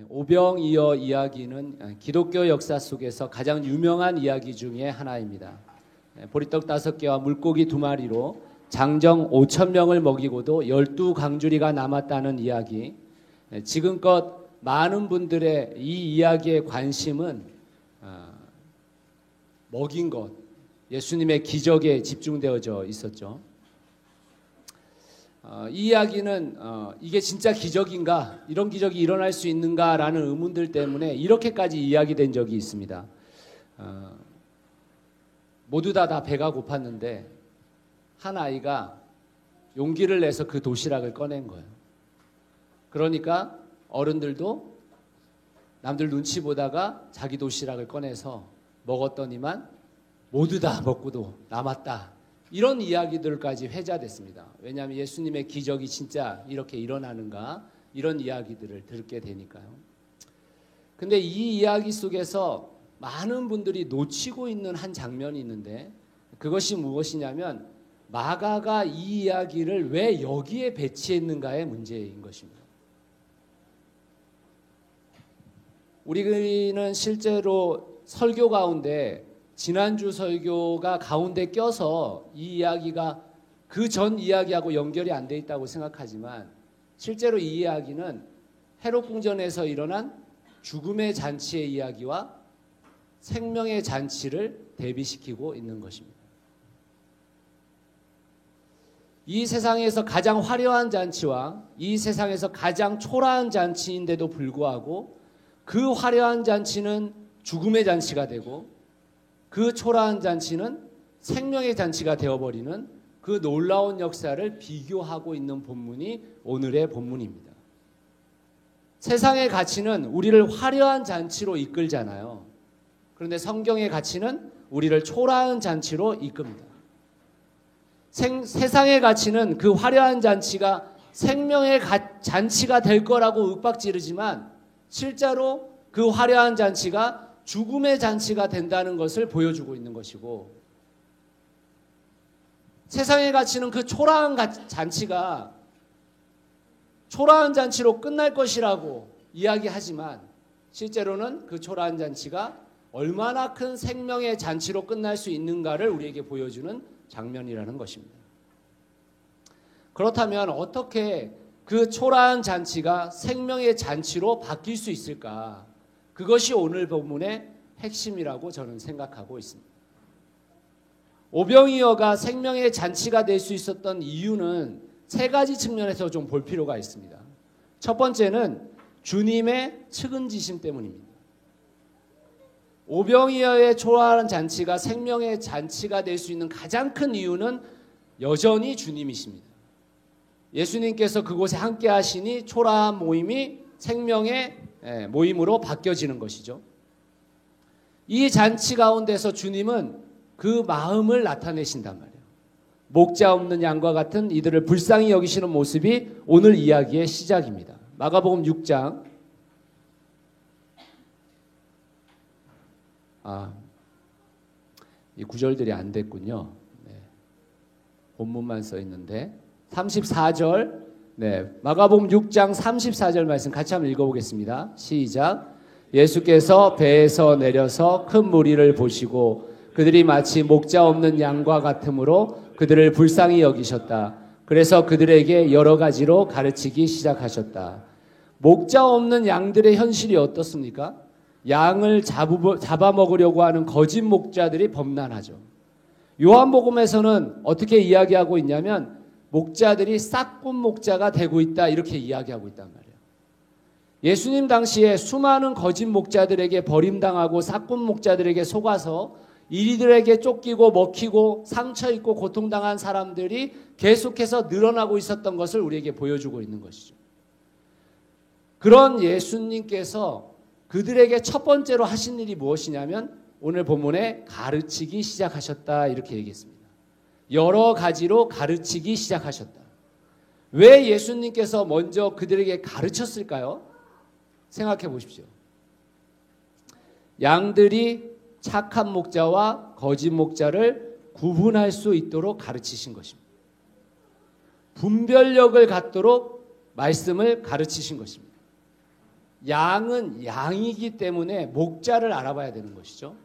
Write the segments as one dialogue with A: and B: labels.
A: 오병이어 이야기는 기독교 역사 속에서 가장 유명한 이야기 중에 하나입니다. 보리떡 5개와 물고기 2마리로 장정 5,000명을 먹이고도 12강주리가 남았다는 이야기. 지금껏 많은 분들의 이 이야기의 관심은 먹인 것, 예수님의 기적에 집중되어져 있었죠. 이 이야기는 이게 진짜 기적인가, 이런 기적이 일어날 수 있는가라는 의문들 때문에 이렇게까지 이야기된 적이 있습니다. 모두 다 배가 고팠는데 한 아이가 용기를 내서 그 도시락을 꺼낸 거예요. 그러니까 어른들도 남들 눈치 보다가 자기 도시락을 꺼내서 먹었더니만 모두 다 먹고도 남았다. 이런 이야기들까지 회자됐습니다. 왜냐하면 예수님의 기적이 진짜 이렇게 일어나는가, 이런 이야기들을 듣게 되니까요. 근데 이 이야기 속에서 많은 분들이 놓치고 있는 한 장면이 있는데, 그것이 무엇이냐면 마가가 이 이야기를 왜 여기에 배치했는가의 문제인 것입니다. 우리는 실제로 설교 가운데 지난주 설교가 가운데 껴서 이 이야기가 그 전 이야기하고 연결이 안 돼 있다고 생각하지만, 실제로 이 이야기는 헤롯 궁전에서 일어난 죽음의 잔치의 이야기와 생명의 잔치를 대비시키고 있는 것입니다. 이 세상에서 가장 화려한 잔치와 이 세상에서 가장 초라한 잔치인데도 불구하고 그 화려한 잔치는 죽음의 잔치가 되고 그 초라한 잔치는 생명의 잔치가 되어버리는 그 놀라운 역사를 비교하고 있는 본문이 오늘의 본문입니다. 세상의 가치는 우리를 화려한 잔치로 이끌잖아요. 그런데 성경의 가치는 우리를 초라한 잔치로 이끕니다. 세상의 가치는 그 화려한 잔치가 생명의 잔치가 될 거라고 윽박지르지만 실제로 그 화려한 잔치가 죽음의 잔치가 된다는 것을 보여주고 있는 것이고, 세상의 가치는 그 초라한 잔치가 초라한 잔치로 끝날 것이라고 이야기하지만 실제로는 그 초라한 잔치가 얼마나 큰 생명의 잔치로 끝날 수 있는가를 우리에게 보여주는 장면이라는 것입니다. 그렇다면 어떻게 그 초라한 잔치가 생명의 잔치로 바뀔 수 있을까? 그것이 오늘 본문의 핵심이라고 저는 생각하고 있습니다. 오병이어가 생명의 잔치가 될 수 있었던 이유는 3가지 측면에서 좀 볼 필요가 있습니다. 첫 번째는 주님의 측은지심 때문입니다. 오병이어의 초라한 잔치가 생명의 잔치가 될 수 있는 가장 큰 이유는 여전히 주님이십니다. 예수님께서 그곳에 함께 하시니 초라한 모임이 생명의 모임으로 바뀌어지는 것이죠. 이 잔치 가운데서 주님은 그 마음을 나타내신단 말이에요. 목자 없는 양과 같은 이들을 불쌍히 여기시는 모습이 오늘 이야기의 시작입니다. 마가복음 6장. 이 구절들이 안 됐군요. 본문만 써 있는데 34절, 마가복음 6장 34절 말씀 같이 한번 읽어보겠습니다. 시작. 예수께서 배에서 내려서 큰 무리를 보시고 그들이 마치 목자 없는 양과 같으므로 그들을 불쌍히 여기셨다. 그래서 그들에게 여러 가지로 가르치기 시작하셨다. 목자 없는 양들의 현실이 어떻습니까? 양을 잡아먹으려고 하는 거짓 목자들이 범람하죠. 요한복음에서는 어떻게 이야기하고 있냐면 목자들이 싹군 목자가 되고 있다, 이렇게 이야기하고 있단 말이에요. 예수님 당시에 수많은 거짓 목자들에게 버림당하고 싹군 목자들에게 속아서 이들에게 쫓기고 먹히고 상처 입고 고통당한 사람들이 계속해서 늘어나고 있었던 것을 우리에게 보여주고 있는 것이죠. 그런 예수님께서 그들에게 첫 번째로 하신 일이 무엇이냐면 오늘 본문에 가르치기 시작하셨다, 이렇게 얘기했습니다. 여러 가지로 가르치기 시작하셨다. 왜 예수님께서 먼저 그들에게 가르쳤을까요? 생각해 보십시오. 양들이 착한 목자와 거짓 목자를 구분할 수 있도록 가르치신 것입니다. 분별력을 갖도록 말씀을 가르치신 것입니다. 양은 양이기 때문에 목자를 알아봐야 되는 것이죠.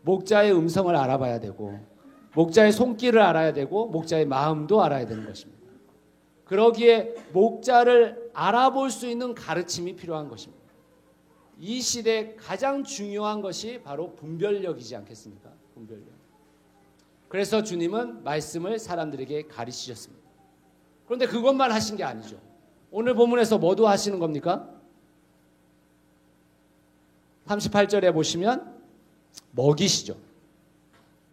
A: 목자의 음성을 알아봐야 되고 목자의 손길을 알아야 되고 목자의 마음도 알아야 되는 것입니다. 그러기에 목자를 알아볼 수 있는 가르침이 필요한 것입니다. 이 시대에 가장 중요한 것이 바로 분별력이지 않겠습니까? 분별력. 그래서 주님은 말씀을 사람들에게 가르치셨습니다. 그런데 그것만 하신 게 아니죠. 오늘 본문에서 뭐도 하시는 겁니까? 38절에 보시면 먹이시죠.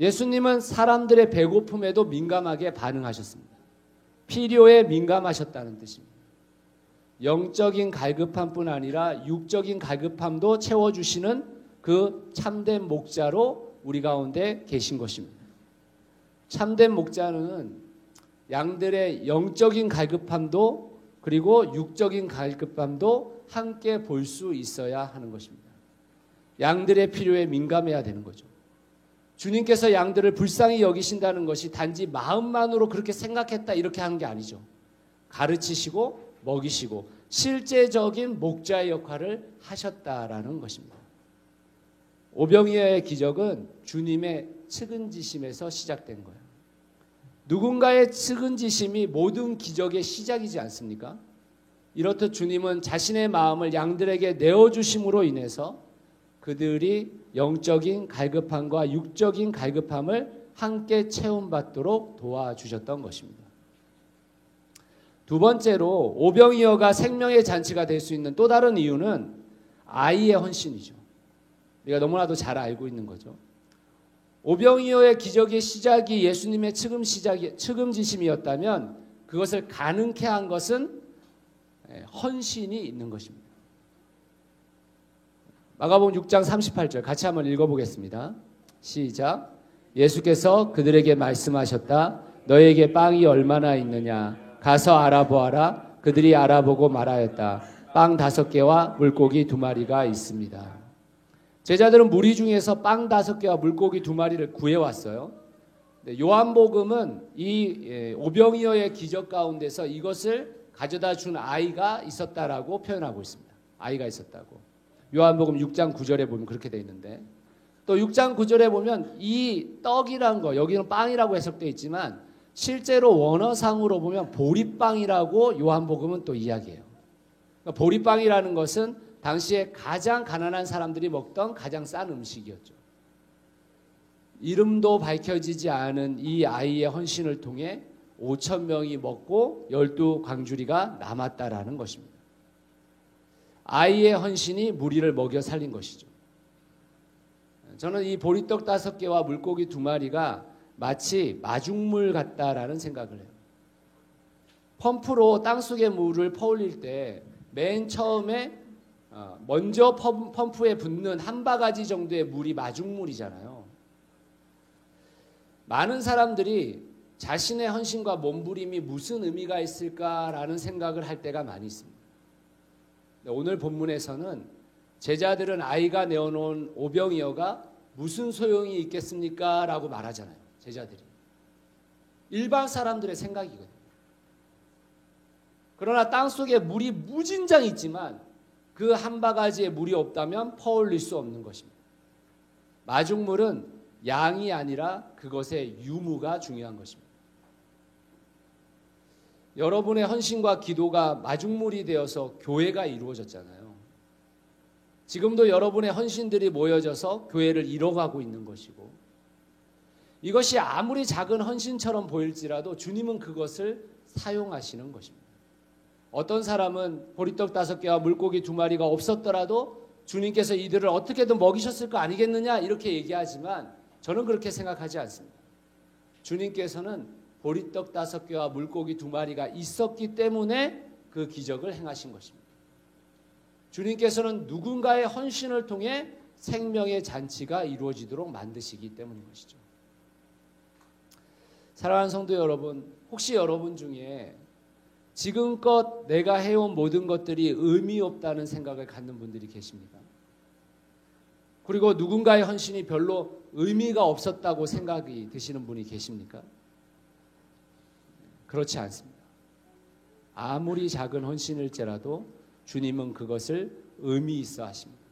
A: 예수님은 사람들의 배고픔에도 민감하게 반응하셨습니다. 필요에 민감하셨다는 뜻입니다. 영적인 갈급함뿐 아니라 육적인 갈급함도 채워주시는 그 참된 목자로 우리 가운데 계신 것입니다. 참된 목자는 양들의 영적인 갈급함도 그리고 육적인 갈급함도 함께 볼 수 있어야 하는 것입니다. 양들의 필요에 민감해야 되는 거죠. 주님께서 양들을 불쌍히 여기신다는 것이 단지 마음만으로 그렇게 생각했다 이렇게 하는 게 아니죠. 가르치시고 먹이시고 실제적인 목자의 역할을 하셨다라는 것입니다. 오병이어의 기적은 주님의 측은지심에서 시작된 거예요. 누군가의 측은지심이 모든 기적의 시작이지 않습니까? 이렇듯 주님은 자신의 마음을 양들에게 내어주심으로 인해서 그들이 영적인 갈급함과 육적인 갈급함을 함께 체험받도록 도와주셨던 것입니다. 두 번째로 오병이어가 생명의 잔치가 될 수 있는 또 다른 이유는 아이의 헌신이죠. 우리가 너무나도 잘 알고 있는 거죠. 오병이어의 기적의 시작이 예수님의 측음지심이었다면 그것을 가능케 한 것은 헌신이 있는 것입니다. 마가복음 6장 38절 같이 한번 읽어보겠습니다. 시작. 예수께서 그들에게 말씀하셨다. 너에게 빵이 얼마나 있느냐? 가서 알아보아라. 그들이 알아보고 말하였다. 빵 5개와 물고기 2마리가 있습니다. 제자들은 무리 중에서 빵 5개와 물고기 2마리를 구해왔어요. 요한복음은 이 오병이어의 기적 가운데서 이것을 가져다 준 아이가 있었다라고 표현하고 있습니다. 아이가 있었다고. 요한복음 6장 9절에 보면 그렇게 되어 있는데 또 6장 9절에 보면 이 떡이란 거 여기는 빵이라고 해석되어 있지만 실제로 원어상으로 보면 보리빵이라고 요한복음은 또 이야기해요. 그러니까 보리빵이라는 것은 당시에 가장 가난한 사람들이 먹던 가장 싼 음식이었죠. 이름도 밝혀지지 않은 이 아이의 헌신을 통해 5,000명이 먹고 12광주리가 남았다라는 것입니다. 아이의 헌신이 무리를 먹여 살린 것이죠. 저는 이 보리떡 5개와 물고기 2마리가 마치 마중물 같다라는 생각을 해요. 펌프로 땅속에 물을 퍼올릴 때 맨 처음에 먼저 펌프에 붙는 한 바가지 정도의 물이 마중물이잖아요. 많은 사람들이 자신의 헌신과 몸부림이 무슨 의미가 있을까라는 생각을 할 때가 많이 있습니다. 오늘 본문에서는 제자들은 아이가 내어놓은 오병이어가 무슨 소용이 있겠습니까? 라고 말하잖아요. 제자들이. 일반 사람들의 생각이거든요. 그러나 땅속에 물이 무진장 있지만 그 한 바가지에 물이 없다면 퍼올릴 수 없는 것입니다. 마중물은 양이 아니라 그것의 유무가 중요한 것입니다. 여러분의 헌신과 기도가 마중물이 되어서 교회가 이루어졌잖아요. 지금도 여러분의 헌신들이 모여져서 교회를 이뤄가고 있는 것이고 이것이 아무리 작은 헌신처럼 보일지라도 주님은 그것을 사용하시는 것입니다. 어떤 사람은 보리떡 5개와 물고기 2마리가 없었더라도 주님께서 이들을 어떻게든 먹이셨을 거 아니겠느냐 이렇게 얘기하지만 저는 그렇게 생각하지 않습니다. 주님께서는 보리떡 5개와 물고기 2마리가 있었기 때문에 그 기적을 행하신 것입니다. 주님께서는 누군가의 헌신을 통해 생명의 잔치가 이루어지도록 만드시기 때문인 것이죠. 사랑하는 성도 여러분, 혹시 여러분 중에 지금껏 내가 해온 모든 것들이 의미 없다는 생각을 갖는 분들이 계십니까? 그리고 누군가의 헌신이 별로 의미가 없었다고 생각이 드시는 분이 계십니까? 그렇지 않습니다. 아무리 작은 헌신일지라도 주님은 그것을 의미 있어 하십니다.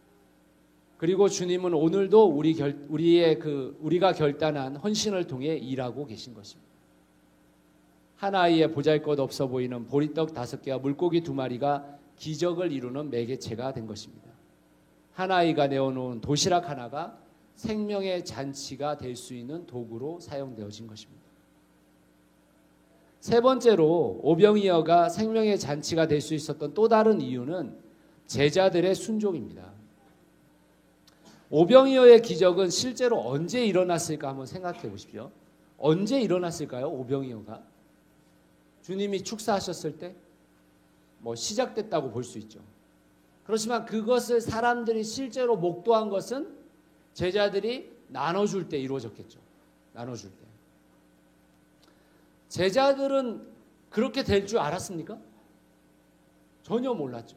A: 그리고 주님은 오늘도 우리가 결단한 헌신을 통해 일하고 계신 것입니다. 한 아이에 보잘것없어 보이는 보리떡 5개와 물고기 2마리가 기적을 이루는 매개체가 된 것입니다. 한 아이가 내어놓은 도시락 하나가 생명의 잔치가 될 수 있는 도구로 사용되어진 것입니다. 세 번째로 오병이어가 생명의 잔치가 될 수 있었던 또 다른 이유는 제자들의 순종입니다. 오병이어의 기적은 실제로 언제 일어났을까 한번 생각해 보십시오. 언제 일어났을까요? 오병이어가 주님이 축사하셨을 때 시작됐다고 볼 수 있죠. 그렇지만 그것을 사람들이 실제로 목도한 것은 제자들이 나눠줄 때 이루어졌겠죠. 나눠줄 때. 제자들은 그렇게 될 줄 알았습니까? 전혀 몰랐죠.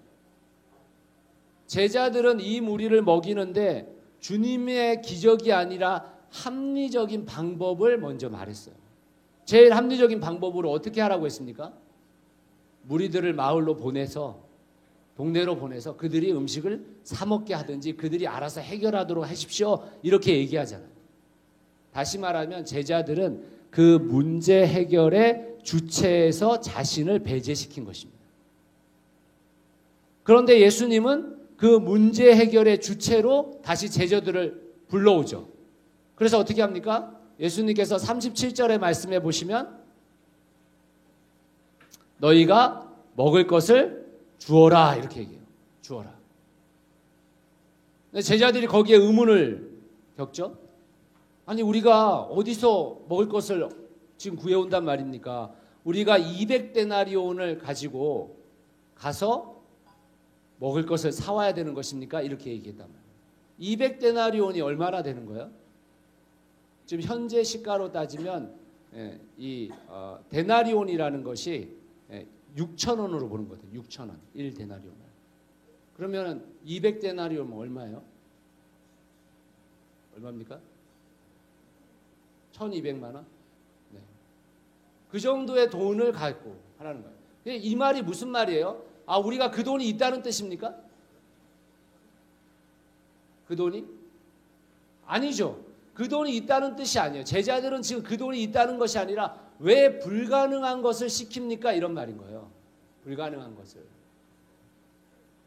A: 제자들은 이 무리를 먹이는데 주님의 기적이 아니라 합리적인 방법을 먼저 말했어요. 제일 합리적인 방법으로 어떻게 하라고 했습니까? 무리들을 마을로 보내서 동네로 보내서 그들이 음식을 사 먹게 하든지 그들이 알아서 해결하도록 하십시오. 이렇게 얘기하잖아요. 다시 말하면 제자들은 그 문제 해결의 주체에서 자신을 배제시킨 것입니다. 그런데 예수님은 그 문제 해결의 주체로 다시 제자들을 불러오죠. 그래서 어떻게 합니까? 예수님께서 37절의 말씀에 보시면 너희가 먹을 것을 주어라 이렇게 얘기해요. 주어라. 제자들이 거기에 의문을 겪죠. 아니 우리가 어디서 먹을 것을 지금 구해온단 말입니까? 우리가 200데나리온을 가지고 가서 먹을 것을 사와야 되는 것입니까? 이렇게 얘기했단 말이에요. 200데나리온이 얼마나 되는 거예요? 지금 현재 시가로 따지면 데나리온이라는 것이 6,000원으로 보는 거거든요. 6,000원. 1데나리온. 그러면 200데나리온은 얼마예요? 얼마입니까? 1,200만 원? 네. 그 정도의 돈을 갖고 하라는 거예요. 이 말이 무슨 말이에요? 우리가 그 돈이 있다는 뜻입니까? 그 돈이? 아니죠. 그 돈이 있다는 뜻이 아니에요. 제자들은 지금 그 돈이 있다는 것이 아니라 왜 불가능한 것을 시킵니까? 이런 말인 거예요. 불가능한 것을.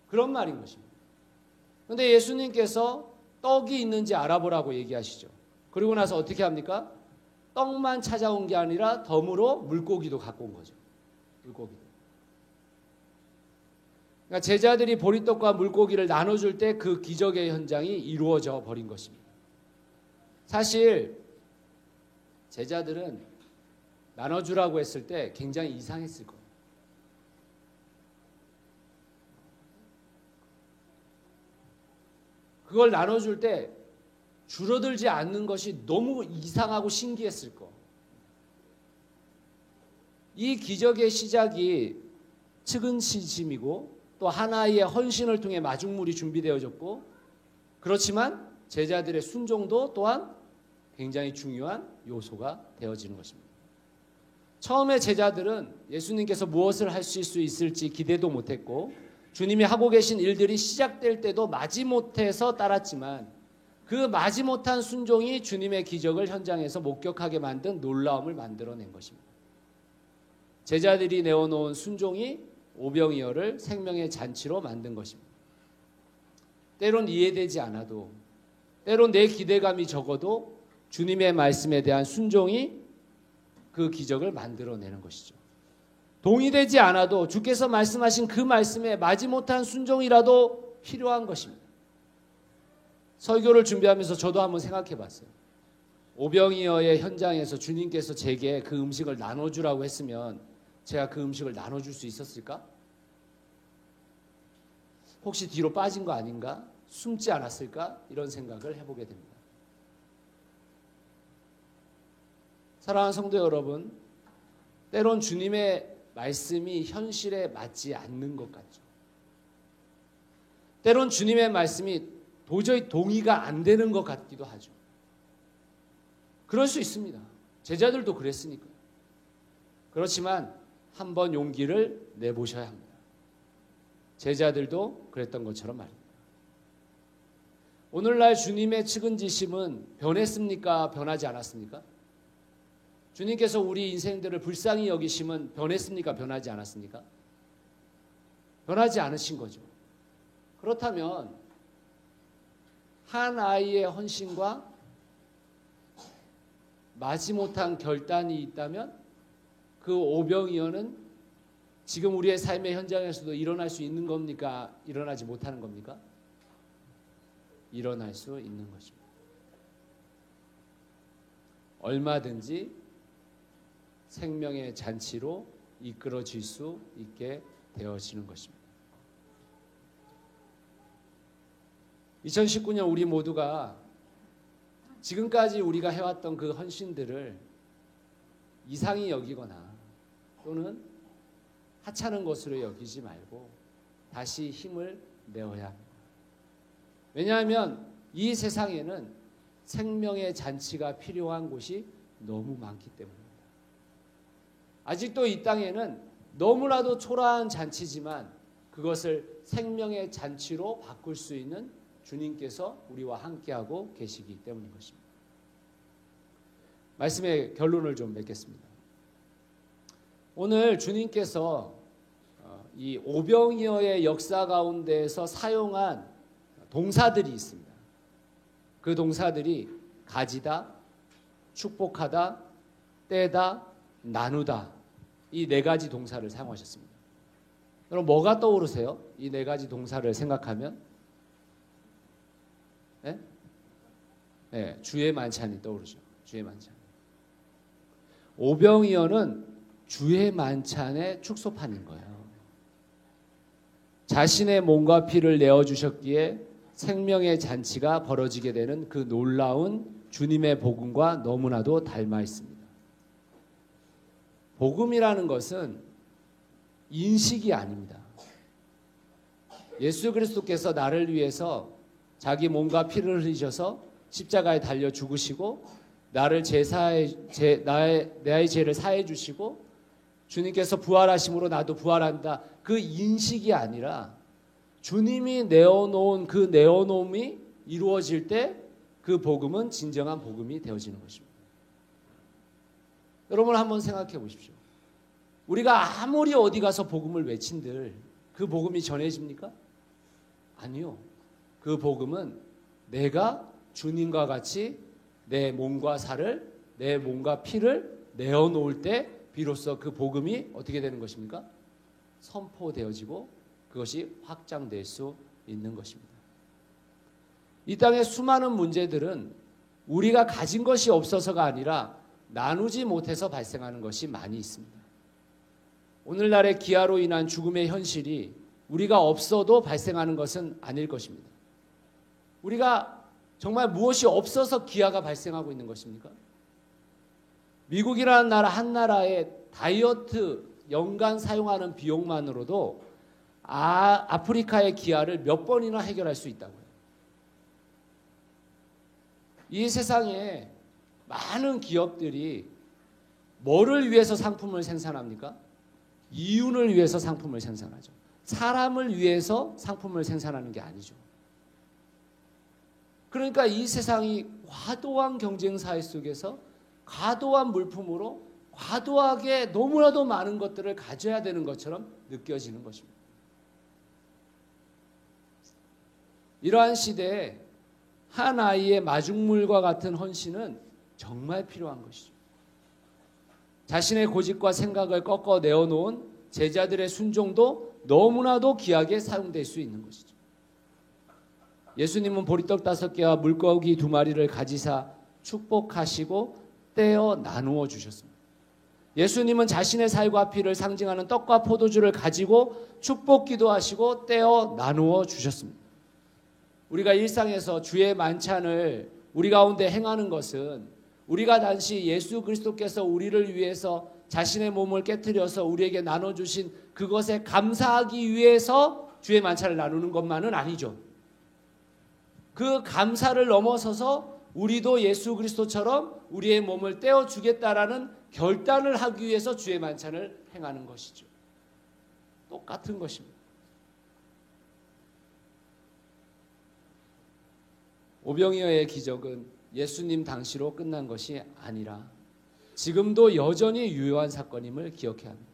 A: 그런 말인 것입니다. 그런데 예수님께서 떡이 있는지 알아보라고 얘기하시죠. 그리고 나서 어떻게 합니까? 떡만 찾아온 게 아니라 덤으로 물고기도 갖고 온 거죠. 물고기도. 그러니까 제자들이 보리떡과 물고기를 나눠줄 때 그 기적의 현장이 이루어져 버린 것입니다. 사실 제자들은 나눠주라고 했을 때 굉장히 이상했을 거예요. 그걸 나눠줄 때 줄어들지 않는 것이 너무 이상하고 신기했을 거. 이 기적의 시작이 측은시심이고 또 하나의 헌신을 통해 마중물이 준비되어졌고, 그렇지만 제자들의 순종도 또한 굉장히 중요한 요소가 되어지는 것입니다. 처음에 제자들은 예수님께서 무엇을 하실 수 있을지 기대도 못했고 주님이 하고 계신 일들이 시작될 때도 마지못해서 따랐지만 그 마지못한 순종이 주님의 기적을 현장에서 목격하게 만든 놀라움을 만들어낸 것입니다. 제자들이 내어놓은 순종이 오병이어를 생명의 잔치로 만든 것입니다. 때론 이해되지 않아도, 때론 내 기대감이 적어도 주님의 말씀에 대한 순종이 그 기적을 만들어내는 것이죠. 동의되지 않아도 주께서 말씀하신 그 말씀에 마지못한 순종이라도 필요한 것입니다. 설교를 준비하면서 저도 한번 생각해 봤어요. 오병이어의 현장에서 주님께서 제게 그 음식을 나눠주라고 했으면 제가 그 음식을 나눠줄 수 있었을까? 혹시 뒤로 빠진 거 아닌가? 숨지 않았을까? 이런 생각을 해보게 됩니다. 사랑하는 성도 여러분, 때론 주님의 말씀이 현실에 맞지 않는 것 같죠. 때론 주님의 말씀이 도저히 동의가 안 되는 것 같기도 하죠. 그럴 수 있습니다. 제자들도 그랬으니까요. 그렇지만 한번 용기를 내보셔야 합니다. 제자들도 그랬던 것처럼 말입니다. 오늘날 주님의 측은지심은 변했습니까? 변하지 않았습니까? 주님께서 우리 인생들을 불쌍히 여기심은 변했습니까? 변하지 않았습니까? 변하지 않으신 거죠. 그렇다면 한 아이의 헌신과 마지못한 결단이 있다면 그 오병이어는 지금 우리의 삶의 현장에서도 일어날 수 있는 겁니까? 일어나지 못하는 겁니까? 일어날 수 있는 것입니다. 얼마든지 생명의 잔치로 이끌어질 수 있게 되어지는 것입니다. 2019년 우리 모두가 지금까지 우리가 해왔던 그 헌신들을 이상히 여기거나 또는 하찮은 것으로 여기지 말고 다시 힘을 내어야 합니다. 왜냐하면 이 세상에는 생명의 잔치가 필요한 곳이 너무 많기 때문입니다. 아직도 이 땅에는 너무나도 초라한 잔치지만 그것을 생명의 잔치로 바꿀 수 있는 주님께서 우리와 함께하고 계시기 때문인 것입니다. 말씀의 결론을 좀 맺겠습니다. 오늘 주님께서 이 오병이어의 역사 가운데에서 사용한 동사들이 있습니다. 그 동사들이 가지다, 축복하다, 떼다, 나누다, 이 네 가지 동사를 사용하셨습니다. 여러분 뭐가 떠오르세요? 이 네 가지 동사를 생각하면? 네, 주의 만찬이 떠오르죠. 주의 만찬. 오병이어는 주의 만찬의 축소판인 거예요. 자신의 몸과 피를 내어주셨기에 생명의 잔치가 벌어지게 되는 그 놀라운 주님의 복음과 너무나도 닮아 있습니다. 복음이라는 것은 인식이 아닙니다. 예수 그리스도께서 나를 위해서 자기 몸과 피를 흘리셔서 십자가에 달려 죽으시고 나를 나의 죄를 사해 주시고 주님께서 부활하심으로 나도 부활한다. 그 인식이 아니라 주님이 내어놓은 그 내어놓음이 이루어질 때 그 복음은 진정한 복음이 되어지는 것입니다. 여러분 한번 생각해 보십시오. 우리가 아무리 어디 가서 복음을 외친들 그 복음이 전해집니까? 아니요. 그 복음은 내가 주님과 같이 내 몸과 살을, 내 몸과 피를 내어놓을 때 비로소 그 복음이 어떻게 되는 것입니까? 선포되어지고 그것이 확장될 수 있는 것입니다. 이 땅의 수많은 문제들은 우리가 가진 것이 없어서가 아니라 나누지 못해서 발생하는 것이 많이 있습니다. 오늘날의 기아로 인한 죽음의 현실이 우리가 없어도 발생하는 것은 아닐 것입니다. 우리가 정말 무엇이 없어서 기아가 발생하고 있는 것입니까? 미국이라는 나라 한 나라의 다이어트 연간 사용하는 비용만으로도 아프리카의 기아를 몇 번이나 해결할 수 있다고요. 이 세상에 많은 기업들이 뭐를 위해서 상품을 생산합니까? 이윤을 위해서 상품을 생산하죠. 사람을 위해서 상품을 생산하는 게 아니죠. 그러니까 이 세상이 과도한 경쟁 사회 속에서 과도한 물품으로 과도하게 너무나도 많은 것들을 가져야 되는 것처럼 느껴지는 것입니다. 이러한 시대에 한 아이의 마중물과 같은 헌신은 정말 필요한 것이죠. 자신의 고집과 생각을 꺾어 내어놓은 제자들의 순종도 너무나도 귀하게 사용될 수 있는 것이죠. 예수님은 보리떡 5개와 물고기 2마리를 가지사 축복하시고 떼어 나누어 주셨습니다. 예수님은 자신의 살과 피를 상징하는 떡과 포도주를 가지고 축복기도 하시고 떼어 나누어 주셨습니다. 우리가 일상에서 주의 만찬을 우리 가운데 행하는 것은 우리가 단지 예수 그리스도께서 우리를 위해서 자신의 몸을 깨뜨려서 우리에게 나눠주신 그것에 감사하기 위해서 주의 만찬을 나누는 것만은 아니죠. 그 감사를 넘어서서 우리도 예수 그리스도처럼 우리의 몸을 떼어주겠다라는 결단을 하기 위해서 주의 만찬을 행하는 것이죠. 똑같은 것입니다. 오병이어의 기적은 예수님 당시로 끝난 것이 아니라 지금도 여전히 유효한 사건임을 기억해야 합니다.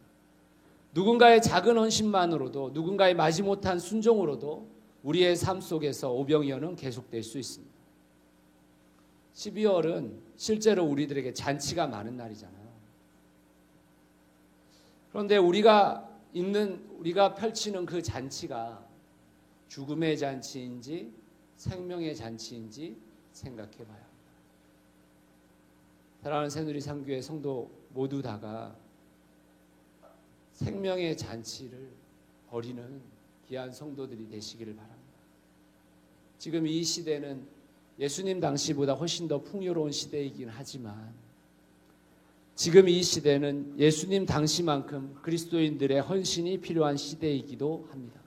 A: 누군가의 작은 헌신만으로도, 누군가의 마지못한 순종으로도 우리의 삶 속에서 오병이어는 계속될 수 있습니다. 12월은 실제로 우리들에게 잔치가 많은 날이잖아요. 그런데 우리가 펼치는 그 잔치가 죽음의 잔치인지 생명의 잔치인지 생각해 봐야 합니다. 사랑하는 새누리 상교회 성도 모두 다가 생명의 잔치를 벌이는 귀한 성도들이 되시기를 바랍니다. 지금 이 시대는 예수님 당시보다 훨씬 더 풍요로운 시대이긴 하지만 지금 이 시대는 예수님 당시만큼 그리스도인들의 헌신이 필요한 시대이기도 합니다.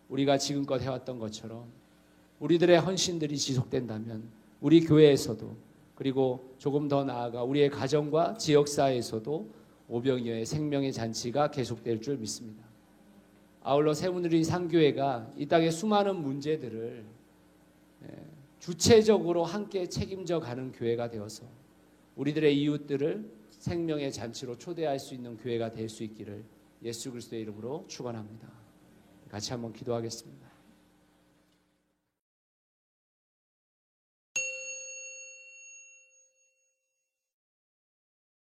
A: 우리가 지금껏 해왔던 것처럼 우리들의 헌신들이 지속된다면 우리 교회에서도 그리고 조금 더 나아가 우리의 가정과 지역사회에서도 오병이어의 생명의 잔치가 계속될 줄 믿습니다. 아울러 새누리 상교회가 이 땅의 수많은 문제들을 주체적으로 함께 책임져 가는 교회가 되어서 우리들의 이웃들을 생명의 잔치로 초대할 수 있는 교회가 될 수 있기를 예수 그리스도의 이름으로 축원합니다. 같이 한번 기도하겠습니다.